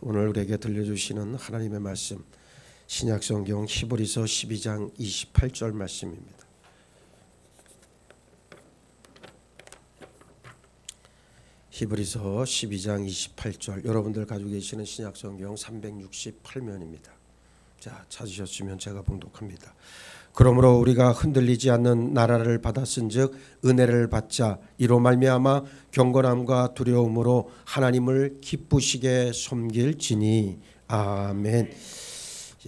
오늘 우리에게 들려주시는 하나님의 말씀, 신약성경 히브리서 12장 28절 말씀입니다. 히브리서 12장 28절, 여러분들 가지고 계시는 신약성경 368면입니다. 자, 찾으셨으면 제가 봉독합니다. 그러므로 우리가 흔들리지 않는 나라를 받았은즉 은혜를 받자. 이로 말미암아 경건함과 두려움으로 하나님을 기쁘시게 섬길지니. 아멘.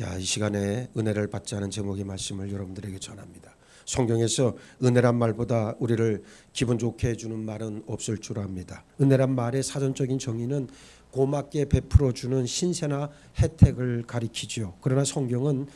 야, 이 시간에 은혜를 받자는 제목의 말씀을 여러분들에게 전합니다. 성경에서 은혜란 말보다 우리를 기분 좋게 해주는 말은 없을 줄 압니다. 은혜란 말의 사전적인 정의는 고맙게 베풀어주는 신세나 혜택을 가리키죠. 그러나 성경은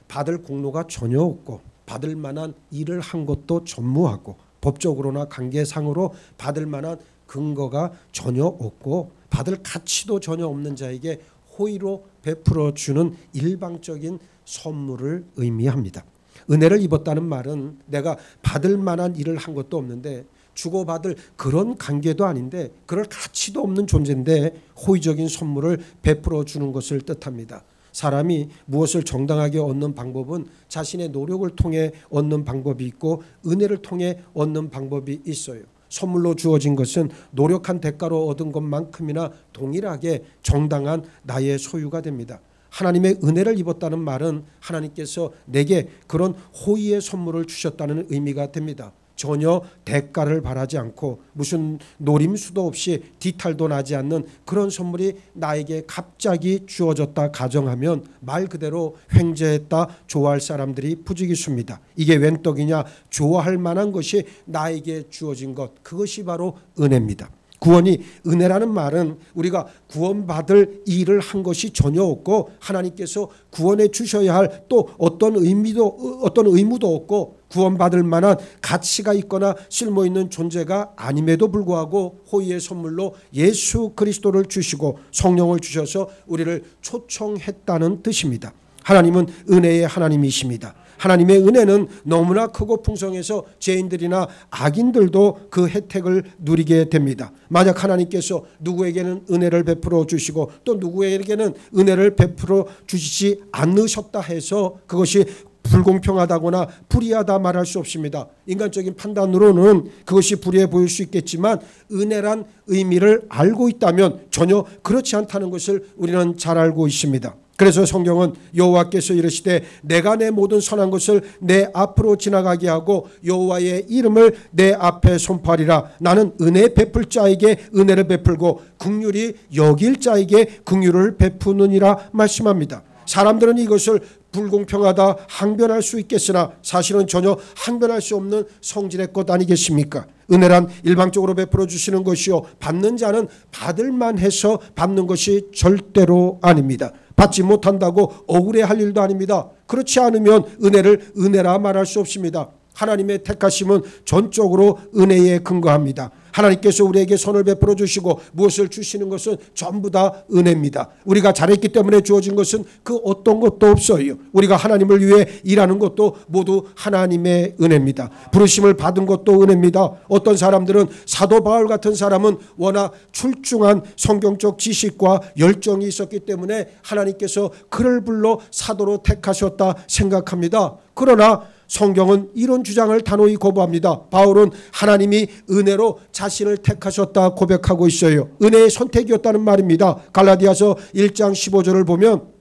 받을 공로가 전혀 없고 받을 만한 일을 한 것도 전무하고 법적으로나 관계상으로 받을 만한 근거가 전혀 없고 받을 가치도 전혀 없는 자에게 호의로 베풀어주는 일방적인 선물을 의미합니다. 은혜를 입었다는 말은 내가 받을 만한 일을 한 것도 없는데 주고받을 그런 관계도 아닌데 그럴 가치도 없는 존재인데 호의적인 선물을 베풀어 주는 것을 뜻합니다. 사람이 무엇을 정당하게 얻는 방법은 자신의 노력을 통해 얻는 방법이 있고 은혜를 통해 얻는 방법이 있어요. 선물로 주어진 것은 노력한 대가로 얻은 것만큼이나 동일하게 정당한 나의 소유가 됩니다. 하나님의 은혜를 입었다는 말은 하나님께서 내게 그런 호의의 선물을 주셨다는 의미가 됩니다. 전혀 대가를 바라지 않고 무슨 노림수도 없이 뒤탈도 나지 않는 그런 선물이 나에게 갑자기 주어졌다 가정하면 말 그대로 횡재했다 좋아할 사람들이 부지기수입니다. 이게 웬 떡이냐, 좋아할 만한 것이 나에게 주어진 것, 그것이 바로 은혜입니다. 구원이, 은혜라는 말은 우리가 구원받을 일을 한 것이 전혀 없고 하나님께서 구원해 주셔야 할 또 어떤 의무도 없고 구원받을 만한 가치가 있거나 쓸모 있는 존재가 아님에도 불구하고 호의의 선물로 예수 그리스도를 주시고 성령을 주셔서 우리를 초청했다는 뜻입니다. 하나님은 은혜의 하나님이십니다. 하나님의 은혜는 너무나 크고 풍성해서 죄인들이나 악인들도 그 혜택을 누리게 됩니다. 만약 하나님께서 누구에게는 은혜를 베풀어 주시고 또 누구에게는 은혜를 베풀어 주시지 않으셨다 해서 그것이 불공평하다거나 불의하다 말할 수 없습니다. 인간적인 판단으로는 그것이 불의해 보일 수 있겠지만 은혜란 의미를 알고 있다면 전혀 그렇지 않다는 것을 우리는 잘 알고 있습니다. 그래서 성경은 여호와께서 이르시되 내가 내 모든 선한 것을 내 앞으로 지나가게 하고 여호와의 이름을 내 앞에 선포하리라. 나는 은혜 베풀 자에게 은혜를 베풀고 긍휼히 여길 자에게 긍휼을 베푸느니라 말씀합니다. 사람들은 이것을 불공평하다 항변할 수 있겠으나 사실은 전혀 항변할 수 없는 성질의 것 아니겠습니까? 은혜란 일방적으로 베풀어 주시는 것이요 받는 자는 받을만 해서 받는 것이 절대로 아닙니다. 받지 못한다고 억울해할 일도 아닙니다. 그렇지 않으면 은혜를 은혜라 말할 수 없습니다. 하나님의 택하심은 전적으로 은혜에 근거합니다. 하나님께서 우리에게 선을 베풀어 주시고 무엇을 주시는 것은 전부 다 은혜입니다. 우리가 잘했기 때문에 주어진 것은 그 어떤 것도 없어요. 우리가 하나님을 위해 일하는 것도 모두 하나님의 은혜입니다. 부르심을 받은 것도 은혜입니다. 어떤 사람들은 사도 바울 같은 사람은 워낙 출중한 성경적 지식과 열정이 있었기 때문에 하나님께서 그를 불러 사도로 택하셨다 생각합니다. 그러나 성경은 이런 주장을 단호히 거부합니다. 바울은 하나님이 은혜로 자신을 택하셨다 고백하고 있어요. 은혜의 선택이었다는 말입니다. 갈라디아서 1장 15절을 보면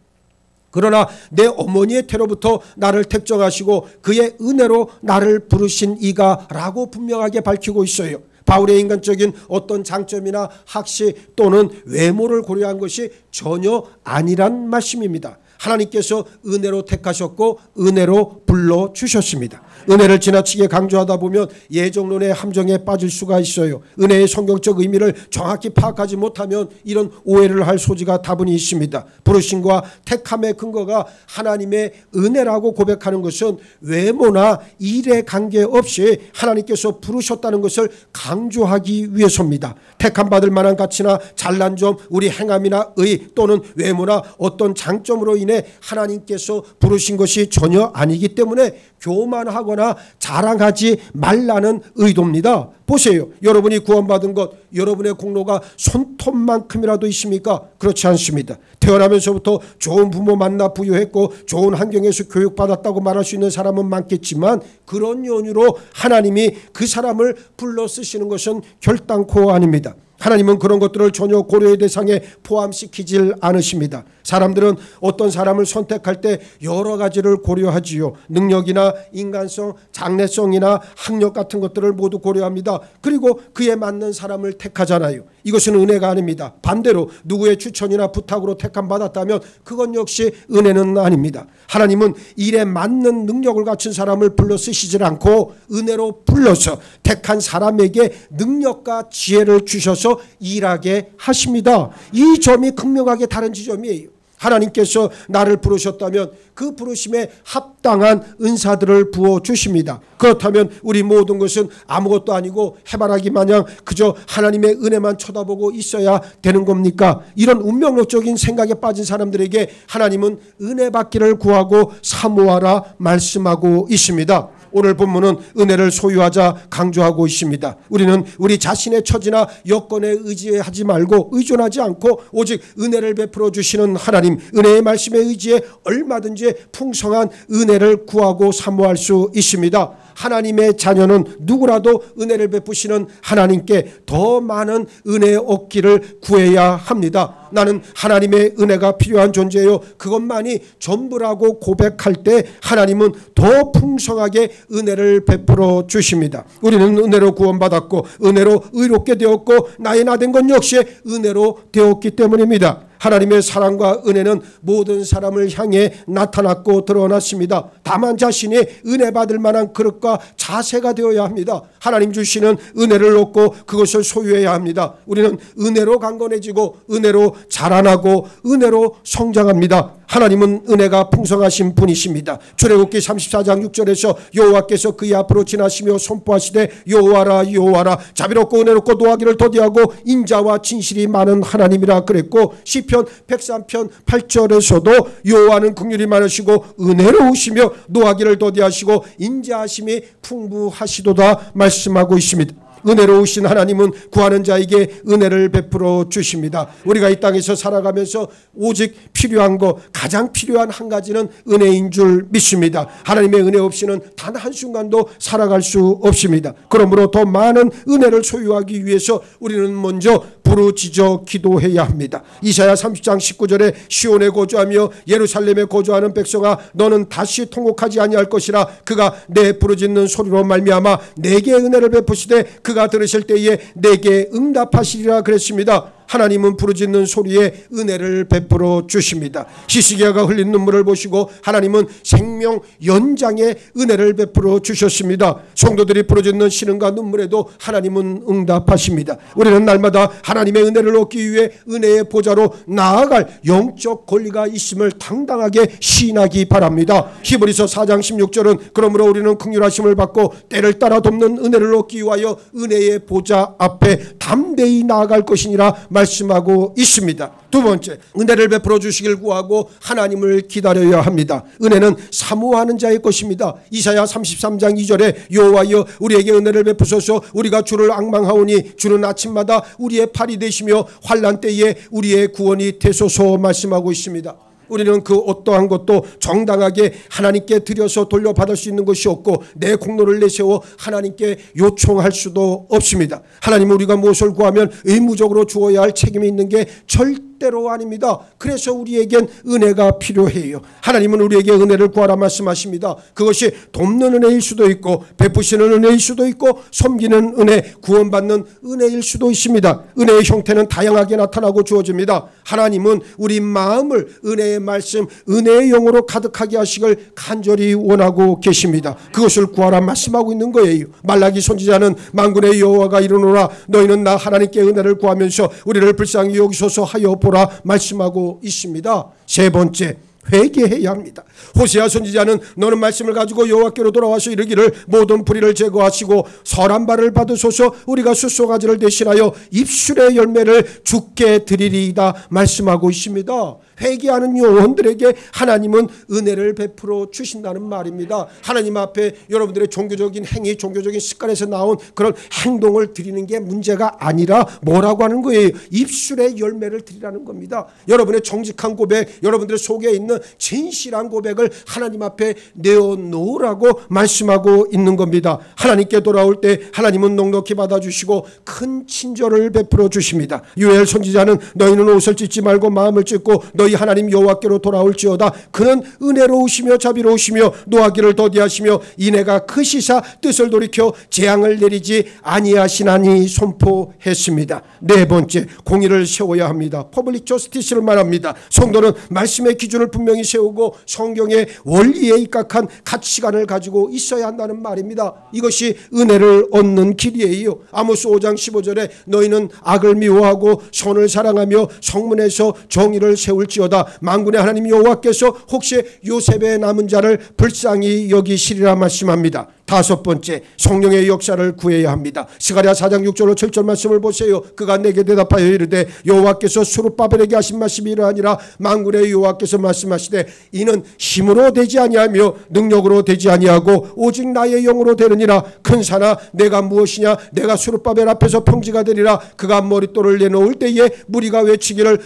그러나 내 어머니의 태로부터 나를 택정하시고 그의 은혜로 나를 부르신 이가 라고 분명하게 밝히고 있어요. 바울의 인간적인 어떤 장점이나 학식 또는 외모를 고려한 것이 전혀 아니란 말씀입니다. 하나님께서 은혜로 택하셨고 은혜로 불러주셨습니다. 은혜를 지나치게 강조하다 보면 예정론의 함정에 빠질 수가 있어요. 은혜의 성경적 의미를 정확히 파악하지 못하면 이런 오해를 할 소지가 다분히 있습니다. 부르심과 택함의 근거가 하나님의 은혜라고 고백하는 것은 외모나 일에 관계없이 하나님께서 부르셨다는 것을 강조하기 위해서입니다. 택함 받을 만한 가치나 잘난 점, 우리 행함이나 의 또는 외모나 어떤 장점으로 인해 때문에 하나님께서 부르신 것이 전혀 아니기 때문에 교만하거나 자랑하지 말라는 의도입니다. 보세요. 여러분이 구원받은 것, 여러분의 공로가 손톱만큼이라도 있습니까? 그렇지 않습니다. 태어나면서부터 좋은 부모 만나 부유했고 좋은 환경에서 교육받았다고 말할 수 있는 사람은 많겠지만 그런 연유로 하나님이 그 사람을 불러 쓰시는 것은 결단코 아닙니다. 하나님은 그런 것들을 전혀 고려의 대상에 포함시키질 않으십니다. 사람들은 어떤 사람을 선택할 때 여러 가지를 고려하지요. 능력이나 인간성, 장래성이나 학력 같은 것들을 모두 고려합니다. 그리고 그에 맞는 사람을 택하잖아요. 이것은 은혜가 아닙니다. 반대로 누구의 추천이나 부탁으로 택함 받았다면 그건 역시 은혜는 아닙니다. 하나님은 일에 맞는 능력을 갖춘 사람을 불러 쓰시질 않고 은혜로 불러서 택한 사람에게 능력과 지혜를 주셔서 일하게 하십니다. 이 점이 극명하게 다른 지점이에요. 하나님께서 나를 부르셨다면 그 부르심에 합당한 은사들을 부어주십니다. 그렇다면 우리 모든 것은 아무것도 아니고 해바라기 마냥 그저 하나님의 은혜만 쳐다보고 있어야 되는 겁니까? 이런 운명론적인 생각에 빠진 사람들에게 하나님은 은혜 받기를 구하고 사모하라 말씀하고 있습니다. 오늘 본문은 은혜를 소유하자 강조하고 있습니다. 우리는 우리 자신의 처지나 여건에 의지하지 말고 의존하지 않고 오직 은혜를 베풀어 주시는 하나님, 은혜의 말씀에 의지해 얼마든지 풍성한 은혜를 구하고 사모할 수 있습니다. 하나님의 자녀는 누구라도 은혜를 베푸시는 하나님께 더 많은 은혜 얻기를 구해야 합니다. 나는 하나님의 은혜가 필요한 존재요, 그것만이 전부라고 고백할 때 하나님은 더 풍성하게 은혜를 베풀어 주십니다. 우리는 은혜로 구원받았고 은혜로 의롭게 되었고 나의 나된 건 역시 은혜로 되었기 때문입니다. 하나님의 사랑과 은혜는 모든 사람을 향해 나타났고 드러났습니다. 다만 자신이 은혜 받을 만한 그릇과 자세가 되어야 합니다. 하나님 주시는 은혜를 얻고 그것을 소유해야 합니다. 우리는 은혜로 강건해지고 은혜로 자라나고 은혜로 성장합니다. 하나님은 은혜가 풍성하신 분이십니다. 출애굽기 34장 6절에서 여호와께서 그의 앞으로 지나시며 선포하시되 여호와라 여호와라 자비롭고 은혜롭고 노하기를 더디하고 인자와 진실이 많은 하나님이라 그랬고 시편 103편 8절에서도 여호와는 긍휼이 많으시고 은혜로우시며 노하기를 더디하시고 인자하심이 풍부하시도다 말씀하고 있습니다. 은혜로우신 하나님은 구하는 자에게 은혜를 베풀어 주십니다. 우리가 이 땅에서 살아가면서 오직 필요한 거, 가장 필요한 한 가지는 은혜인 줄 믿습니다. 하나님의 은혜 없이는 단 한순간도 살아갈 수 없습니다. 그러므로 더 많은 은혜를 소유하기 위해서 우리는 먼저 부르짖어 기도해야 합니다. 이사야 30장 19절에 시온에 거주하며 예루살렘에 거주하는 백성아 너는 다시 통곡하지 아니할 것이라 그가 내 부르짖는 소리로 말미암아 내게 은혜를 베푸시되 그가 들으실 때에 내게 응답하시리라 그랬습니다. 하나님은 부르짖는 소리에 은혜를 베풀어 주십니다. 히스기야가 흘린 눈물을 보시고 하나님은 생명 연장의 은혜를 베풀어 주셨습니다. 성도들이 부르짖는 신음과 눈물에도 하나님은 응답하십니다. 우리는 날마다 하나님의 은혜를 얻기 위해 은혜의 보좌로 나아갈 영적 권리가 있음을 당당하게 시인하기 바랍니다. 히브리서 4장 16절은 그러므로 우리는 긍휼하심을 받고 때를 따라 돕는 은혜를 얻기 위하여 은혜의 보좌 앞에 담대히 나아갈 것이니라 말씀하고 있습니다. 두 번째, 은혜를 베풀어 주시길 구하고 하나님을 기다려야 합니다. 은혜는 사모하는 자의 것입니다. 이사야 33장 2절에 여호와여 우리에게 은혜를 베푸소서 우리가 주를 앙망하오니 주는 아침마다 우리의 팔이 되시며 환난 때에 우리의 구원이 되소서 말씀하고 있습니다. 우리는 그 어떠한 것도 정당하게 하나님께 드려서 돌려받을 수 있는 것이 없고 내 공로를 내세워 하나님께 요청할 수도 없습니다. 하나님은 우리가 무엇을 구하면 의무적으로 주어야 할 책임이 있는 게 절대로 아닙니다. 그래서 우리에겐 은혜가 필요해요. 하나님은 우리에게 은혜를 구하라 말씀하십니다. 그것이 돕는 은혜일 수도 있고 베푸시는 은혜일 수도 있고 섬기는 은혜, 구원받는 은혜일 수도 있습니다. 은혜의 형태는 다양하게 나타나고 주어집니다. 하나님은 우리 마음을 은혜의 말씀, 은혜의 영으로 가득하게 하시길 간절히 원하고 계십니다. 그것을 구하라 말씀하고 있는 거예요. 말라기 선지자는 만군의 여호와가 이르노라 너희는 나 하나님께 은혜를 구하면서 우리를 불쌍히 여기소서 하여 보라 말씀하고 있습니다. 세 번째, 회개해야 합니다. 호세아 선지자는 너는 말씀을 가지고 여호와께로 돌아와서 이르기를 모든 불의를 제거하시고 선한 발을 받으소서 우리가 숫소가지를 대신하여 입술의 열매를 주께 드리리이다 말씀하고 있습니다. 회개하는 영혼들에게 하나님은 은혜를 베풀어 주신다는 말입니다. 하나님 앞에 여러분들의 종교적인 행위, 종교적인 습관에서 나온 그런 행동을 드리는 게 문제가 아니라 뭐라고 하는 거예요? 입술의 열매를 드리라는 겁니다. 여러분의 정직한 고백, 여러분들의 속에 있는 진실한 고백을 하나님 앞에 내어놓으라고 말씀하고 있는 겁니다. 하나님께 돌아올 때 하나님은 넉넉히 받아주시고 큰 친절을 베풀어 주십니다. 요엘 선지자는 너희는 옷을 찢지 말고 마음을 찢고 너희 하나님 여호와께로 돌아올지어다. 그는 은혜로우시며 자비로우시며 노하기를 더디하시며 이내가 크시사 뜻을 돌이켜 재앙을 내리지 아니하시나니 선포했습니다. 네 번째, 공의를 세워야 합니다. 퍼블릭 저스티스를 말합니다. 성도는 말씀의 기준을 분명히 세우고 성경의 원리에 입각한 가치관을 가지고 있어야 한다는 말입니다. 이것이 은혜를 얻는 길이에요. 아모스 5장 15절에 너희는 악을 미워하고 선을 사랑하며 성문에서 정의를 세울지어다. 만군의 하나님 여호와께서 혹시 요셉의 남은 자를 불쌍히 여기시리라 말씀합니다. 다섯 번째, 성령의 역사를 구해야 합니다. 스가랴 4장 6절로 7절 말씀을 보세요. 그가 내게 대답하여 이르되 여호와께서 스룹바벨에게 하신 말씀이 이러하니라. 만군의 여호와께서 말씀하시되 이는 힘으로 되지 아니하며 능력으로 되지 아니하고 오직 나의 영으로 되느니라. 큰 산아 내가 무엇이냐? 내가 스룹바벨 앞에서 평지가 되리라. 그가 머릿돌을 내놓을 때에 무리가 외치기를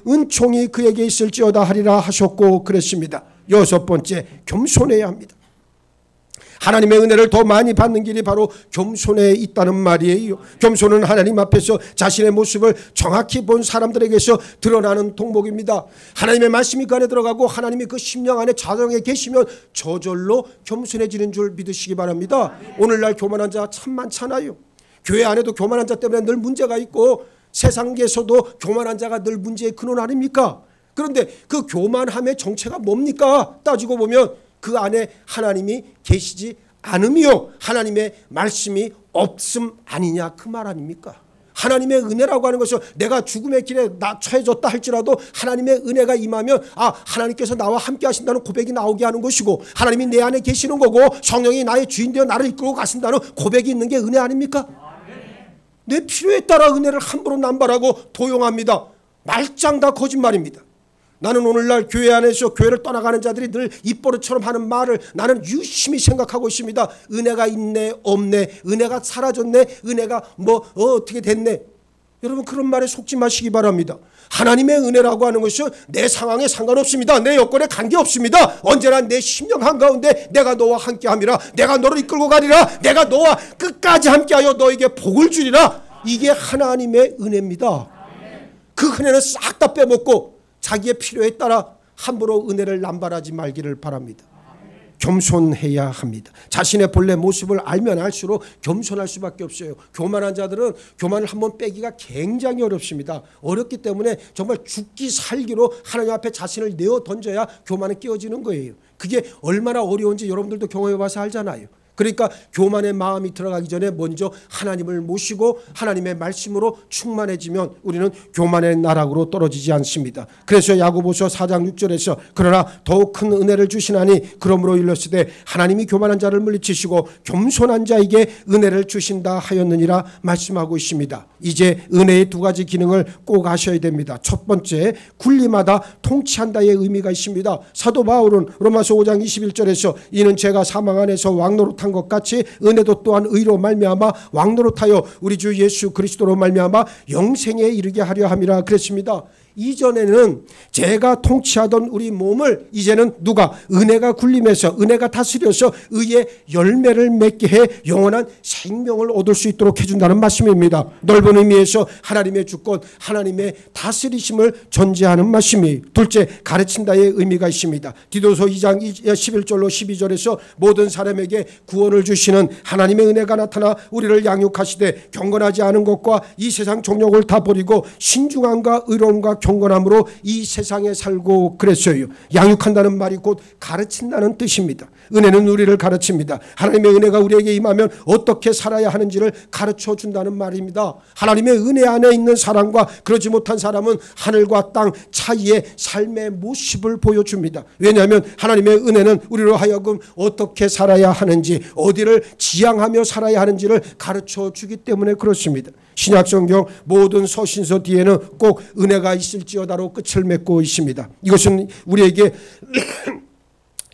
은총이 그에게 있을지어다 하리라 하셨고 그랬습니다. 여섯 번째, 겸손해야 합니다. 하나님의 은혜를 더 많이 받는 길이 바로 겸손에 있다는 말이에요. 겸손은 하나님 앞에서 자신의 모습을 정확히 본 사람들에게서 드러나는 통목입니다. 하나님의 말씀이 그 안에 들어가고 하나님이 그 심령 안에 자정에 계시면 저절로 겸손해지는 줄 믿으시기 바랍니다. 오늘날 교만한 자 참 많잖아요. 교회 안에도 교만한 자 때문에 늘 문제가 있고 세상에서도 교만한 자가 늘 문제의 근원 아닙니까? 그런데 그 교만함의 정체가 뭡니까? 따지고 보면 그 안에 하나님이 계시지 않으며 하나님의 말씀이 없음 아니냐 그 말 아닙니까? 하나님의 은혜라고 하는 것은 내가 죽음의 길에 처해졌다 할지라도 하나님의 은혜가 임하면 하나님께서 나와 함께 하신다는 고백이 나오게 하는 것이고 하나님이 내 안에 계시는 거고 성령이 나의 주인 되어 나를 이끌고 가신다는 고백이 있는 게 은혜 아닙니까? 내 필요에 따라 은혜를 함부로 남발하고 도용합니다. 말짱 다 거짓말입니다. 나는 오늘날 교회 안에서 교회를 떠나가는 자들이 늘 입버릇처럼 하는 말을 나는 유심히 생각하고 있습니다. 은혜가 있네 없네, 은혜가 사라졌네, 은혜가 어떻게 됐네. 여러분 그런 말에 속지 마시기 바랍니다. 하나님의 은혜라고 하는 것은 내 상황에 상관없습니다. 내 여건에 관계없습니다. 언제나 내 심령 한가운데 내가 너와 함께함이라. 내가 너를 이끌고 가리라. 내가 너와 끝까지 함께하여 너에게 복을 주리라. 이게 하나님의 은혜입니다. 그 은혜는 싹 다 빼먹고 자기의 필요에 따라 함부로 은혜를 남발하지 말기를 바랍니다. 겸손해야 합니다. 자신의 본래 모습을 알면 알수록 겸손할 수밖에 없어요. 교만한 자들은 교만을 한번 빼기가 굉장히 어렵습니다. 어렵기 때문에 정말 죽기 살기로 하나님 앞에 자신을 내어 던져야 교만은 깨어지는 거예요. 그게 얼마나 어려운지 여러분들도 경험해 봐서 알잖아요. 그러니까 교만의 마음이 들어가기 전에 먼저 하나님을 모시고 하나님의 말씀으로 충만해지면 우리는 교만의 나락으로 떨어지지 않습니다. 그래서 야고보서 4장 6절에서 그러나 더욱 큰 은혜를 주시나니 그러므로 일렀으되 하나님이 교만한 자를 물리치시고 겸손한 자에게 은혜를 주신다 하였느니라 말씀하고 있습니다. 이제 은혜의 두 가지 기능을 꼭 아셔야 됩니다. 첫 번째, 군림하다 통치한다의 의미가 있습니다. 사도 바울은 로마서 5장 21절에서 이는 제가 사망 안에서 왕노릇 것 같이 은혜도 또한 의로 말미암아 왕노릇하여 우리 주 예수 그리스도로 말미암아 영생에 이르게 하려 함이라 그랬습니다. 이전에는 제가 통치하던 우리 몸을 이제는 누가 은혜가 군림해서 은혜가 다스려서 의의 열매를 맺게 해 영원한 생명을 얻을 수 있도록 해준다는 말씀입니다. 넓은 의미에서 하나님의 주권, 하나님의 다스리심을 전제하는 말씀이 둘째, 가르친다의 의미가 있습니다. 디도서 2장 11절로 12절에서 모든 사람에게 구원을 주시는 하나님의 은혜가 나타나 우리를 양육하시되 경건하지 않은 것과 이 세상 종욕을 다 버리고 신중함과 의로움과 경건함으로 이 세상에 살고 그랬어요. 양육한다는 말이 곧 가르친다는 뜻입니다. 은혜는 우리를 가르칩니다. 하나님의 은혜가 우리에게 임하면 어떻게 살아야 하는지를 가르쳐 준다는 말입니다. 하나님의 은혜 안에 있는 사람과 그러지 못한 사람은 하늘과 땅 차이의 삶의 모습을 보여줍니다. 왜냐하면 하나님의 은혜는 우리로 하여금 어떻게 살아야 하는지, 어디를 지향하며 살아야 하는지를 가르쳐 주기 때문에 그렇습니다. 신약성경 모든 서신서 뒤에는 꼭 은혜가 있을지어다로 끝을 맺고 있습니다. 이것은 우리에게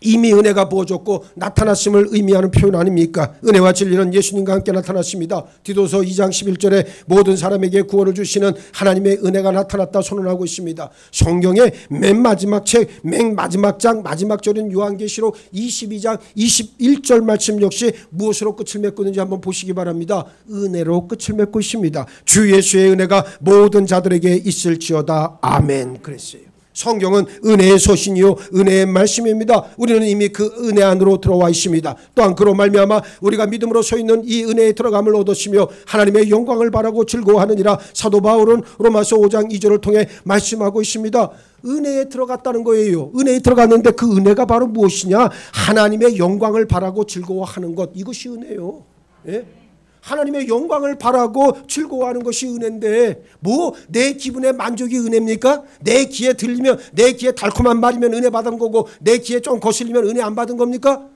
이미 은혜가 부어졌고 나타났음을 의미하는 표현 아닙니까? 은혜와 진리는 예수님과 함께 나타났습니다. 디도서 2장 11절에 모든 사람에게 구원을 주시는 하나님의 은혜가 나타났다 선언하고 있습니다. 성경의 맨 마지막 책, 맨 마지막 장, 마지막 절인 요한계시록 22장 21절 말씀 역시 무엇으로 끝을 맺고 있는지 한번 보시기 바랍니다. 은혜로 끝을 맺고 있습니다. 주 예수의 은혜가 모든 자들에게 있을지어다. 아멘. 그랬어요. 성경은 은혜의 서신이요 은혜의 말씀입니다. 우리는 이미 그 은혜 안으로 들어와 있습니다. 또한 그로 말미암아 우리가 믿음으로 서 있는 이 은혜에 들어감을 얻었으며 하나님의 영광을 바라고 즐거워하느니라 사도 바울은 로마서 5장 2절을 통해 말씀하고 있습니다. 은혜에 들어갔다는 거예요. 은혜에 들어갔는데 그 은혜가 바로 무엇이냐? 하나님의 영광을 바라고 즐거워하는 것, 이것이 은혜요. 예? 하나님의 영광을 바라고 즐거워하는 것이 은혜인데 뭐 내 기분에 만족이 은혜입니까? 내 귀에 들리면, 내 귀에 달콤한 말이면 은혜 받은 거고 내 귀에 좀 거슬리면 은혜 안 받은 겁니까?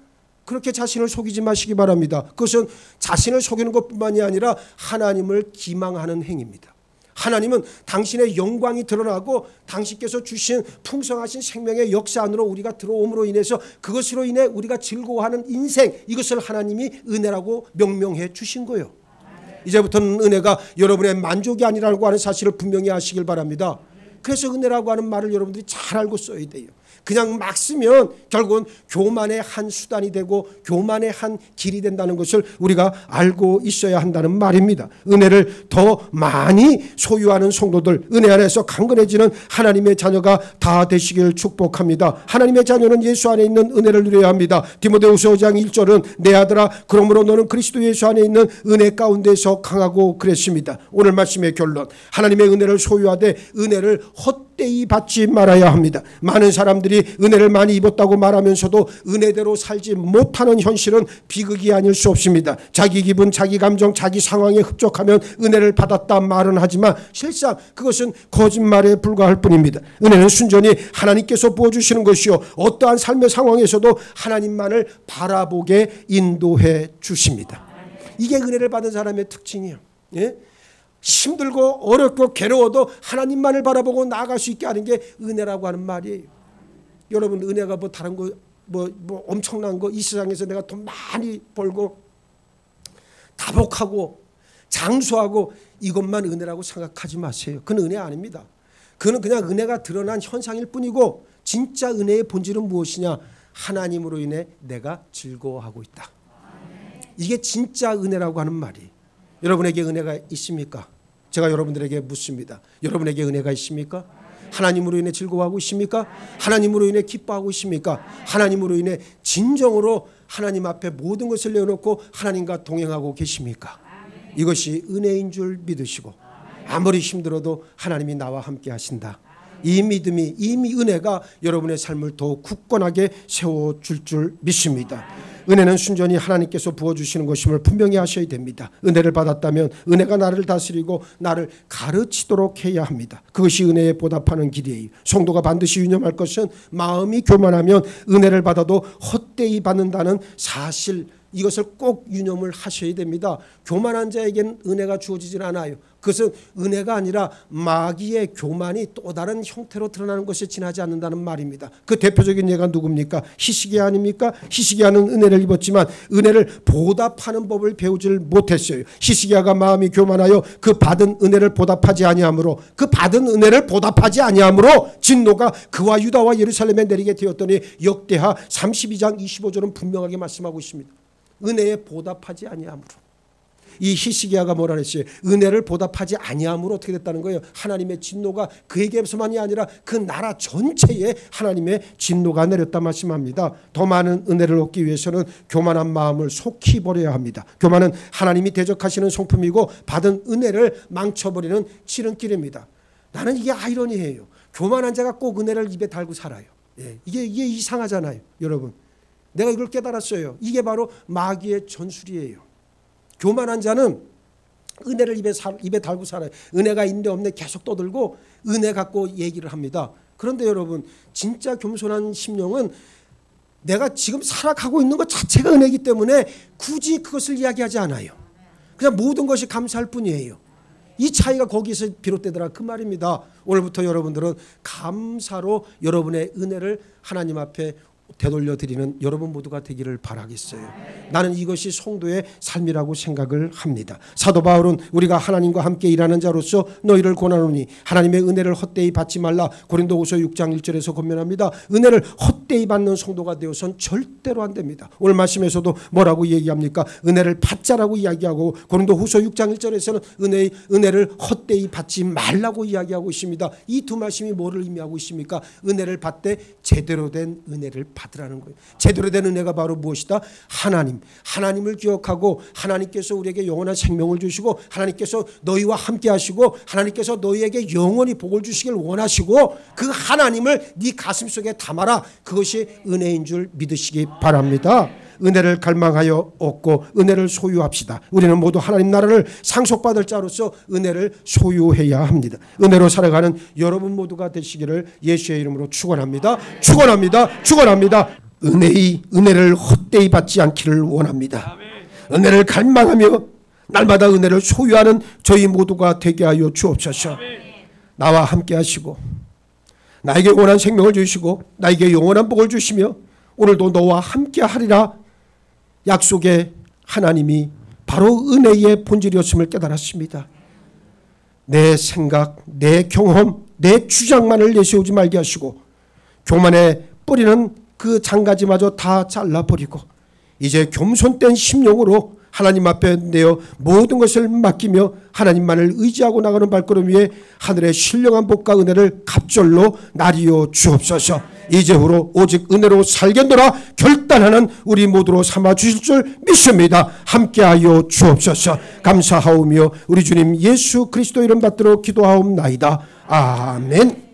그렇게 자신을 속이지 마시기 바랍니다. 그것은 자신을 속이는 것뿐만이 아니라 하나님을 기망하는 행위입니다. 하나님은 당신의 영광이 드러나고 당신께서 주신 풍성하신 생명의 역사 안으로 우리가 들어옴으로 인해서 그것으로 인해 우리가 즐거워하는 인생, 이것을 하나님이 은혜라고 명명해 주신 거예요. 이제부터는 은혜가 여러분의 만족이 아니라고 하는 사실을 분명히 아시길 바랍니다. 그래서 은혜라고 하는 말을 여러분들이 잘 알고 써야 돼요. 그냥 막 쓰면 결국은 교만의 한 수단이 되고 교만의 한 길이 된다는 것을 우리가 알고 있어야 한다는 말입니다. 은혜를 더 많이 소유하는 성도들, 은혜 안에서 강건해지는 하나님의 자녀가 다 되시길 축복합니다. 하나님의 자녀는 예수 안에 있는 은혜를 누려야 합니다. 디모데후서 5장 1절은 내 아들아 그러므로 너는 그리스도 예수 안에 있는 은혜 가운데서 강하고 그랬습니다. 오늘 말씀의 결론, 하나님의 은혜를 소유하되 은혜를 헛되이 받지 말아야 합니다. 많은 사람들이 은혜를 많이 입었다고 말하면서도 은혜대로 살지 못하는 현실은 비극이 아닐 수 없습니다. 자기 기분, 자기 감정, 자기 상황에 흡족하면 은혜를 받았다 말은 하지만 실상 그것은 거짓말에 불과할 뿐입니다. 은혜는 순전히 하나님께서 부어주시는 것이요 어떠한 삶의 상황에서도 하나님만을 바라보게 인도해 주십니다. 이게 은혜를 받은 사람의 특징이에요. 예? 힘들고 어렵고 괴로워도 하나님만을 바라보고 나아갈 수 있게 하는 게 은혜라고 하는 말이에요. 여러분, 은혜가 뭐 다른 거 뭐 엄청난 거, 이 세상에서 내가 돈 많이 벌고 다복하고 장수하고 이것만 은혜라고 생각하지 마세요. 그건 은혜 아닙니다. 그건 그냥 은혜가 드러난 현상일 뿐이고 진짜 은혜의 본질은 무엇이냐? 하나님으로 인해 내가 즐거워하고 있다. 이게 진짜 은혜라고 하는 말이. 여러분에게 은혜가 있습니까? 제가 여러분들에게 묻습니다. 여러분에게 은혜가 있습니까? 하나님으로 인해 즐거워하고 있습니까? 하나님으로 인해 기뻐하고 있습니까? 하나님으로 인해 진정으로 하나님 앞에 모든 것을 내어놓고 하나님과 동행하고 계십니까? 이것이 은혜인 줄 믿으시고 아무리 힘들어도 하나님이 나와 함께 하신다. 이 믿음이, 이 은혜가 여러분의 삶을 더 굳건하게 세워줄 줄 믿습니다. 은혜는 순전히 하나님께서 부어주시는 것임을 분명히 하셔야 됩니다. 은혜를 받았다면 은혜가 나를 다스리고 나를 가르치도록 해야 합니다. 그것이 은혜에 보답하는 길이에요. 성도가 반드시 유념할 것은 마음이 교만하면 은혜를 받아도 헛되이 받는다는 사실, 이것을 꼭 유념을 하셔야 됩니다. 교만한 자에게는 은혜가 주어지질 않아요. 그것은 은혜가 아니라 마귀의 교만이 또 다른 형태로 드러나는 것에 지나지 않는다는 말입니다. 그 대표적인 예가 누굽니까? 히스기야 아닙니까? 히스기야는 은혜를 입었지만 은혜를 보답하는 법을 배우질 못했어요. 히스기야가 마음이 교만하여 그 받은 은혜를 보답하지 아니하므로, 그 받은 은혜를 보답하지 아니하므로 진노가 그와 유다와 예루살렘에 내리게 되었더니 역대하 32장 25절은 분명하게 말씀하고 있습니다. 은혜에 보답하지 아니하므로. 이 히스기야가 뭐라 그랬어요? 은혜를 보답하지 아니함으로 어떻게 됐다는 거예요? 하나님의 진노가 그에게서만이 아니라 그 나라 전체에 하나님의 진노가 내렸다 말씀합니다. 더 많은 은혜를 얻기 위해서는 교만한 마음을 속히 버려야 합니다. 교만은 하나님이 대적하시는 성품이고 받은 은혜를 망쳐버리는 지름길입니다. 나는 이게 아이러니해요. 교만한 자가 꼭 은혜를 입에 달고 살아요. 예, 이게 이상하잖아요, 여러분. 내가 이걸 깨달았어요. 이게 바로 마귀의 전술이에요. 교만한 자는 은혜를 입에 달고 살아요. 은혜가 있는데 없네 계속 떠들고 은혜 갖고 얘기를 합니다. 그런데 여러분, 진짜 겸손한 심령은 내가 지금 살아가고 있는 것 자체가 은혜이기 때문에 굳이 그것을 이야기하지 않아요. 그냥 모든 것이 감사할 뿐이에요. 이 차이가 거기서 비롯되더라 그 말입니다. 오늘부터 여러분들은 감사로 여러분의 은혜를 하나님 앞에 되돌려 드리는 여러분 모두가 되기를 바라겠어요. 나는 이것이 성도의 삶이라고 생각을 합니다. 사도 바울은 우리가 하나님과 함께 일하는 자로서 너희를 권하노니 하나님의 은혜를 헛되이 받지 말라. 고린도후서 6장 1절에서 권면합니다. 은혜를 헛되이 받는 성도가 되어선 절대로 안 됩니다. 오늘 말씀에서도 뭐라고 얘기합니까? 은혜를 받자라고 이야기하고 고린도후서 6장 1절에서는 은혜를 헛되이 받지 말라고 이야기하고 있습니다. 이 두 말씀이 뭐를 의미하고 있습니까? 은혜를 받되 제대로 된 은혜를 받으라는 거예요. 제대로 된 은혜가 바로 무엇이다? 하나님을 기억하고 하나님께서 우리에게 영원한 생명을 주시고 하나님께서 너희와 함께 하시고 하나님께서 너희에게 영원히 복을 주시길 원하시고 그 하나님을 네 가슴 속에 담아라. 그것이 은혜인 줄 믿으시기 바랍니다. 은혜를 갈망하여 얻고 은혜를 소유합시다. 우리는 모두 하나님 나라를 상속받을 자로서 은혜를 소유해야 합니다. 은혜로 살아가는 여러분 모두가 되시기를 예수의 이름으로 축원합니다. 축원합니다. 축원합니다. 은혜를 헛되이 받지 않기를 원합니다. 은혜를 갈망하며 날마다 은혜를 소유하는 저희 모두가 되게 하여 주옵소서. 나와 함께 하시고 나에게 영원한 생명을 주시고 나에게 영원한 복을 주시며 오늘도 너와 함께 하리라 약속의 하나님이 바로 은혜의 본질이었음을 깨달았습니다. 내 생각, 내 경험, 내 주장만을 내세우지 말게 하시고 교만에 뿌리는 그 장가지마저 다 잘라버리고 이제 겸손된 심령으로 하나님 앞에 내어 모든 것을 맡기며 하나님만을 의지하고 나가는 발걸음 위에 하늘의 신령한 복과 은혜를 갑절로 나리어 주옵소서. 이제후로 오직 은혜로 살겠노라 결단하는 우리 모두로 삼아 주실 줄 믿습니다. 함께하여 주옵소서. 감사하오며 우리 주님 예수 그리스도 이름 받들어 기도하옵나이다. 아멘.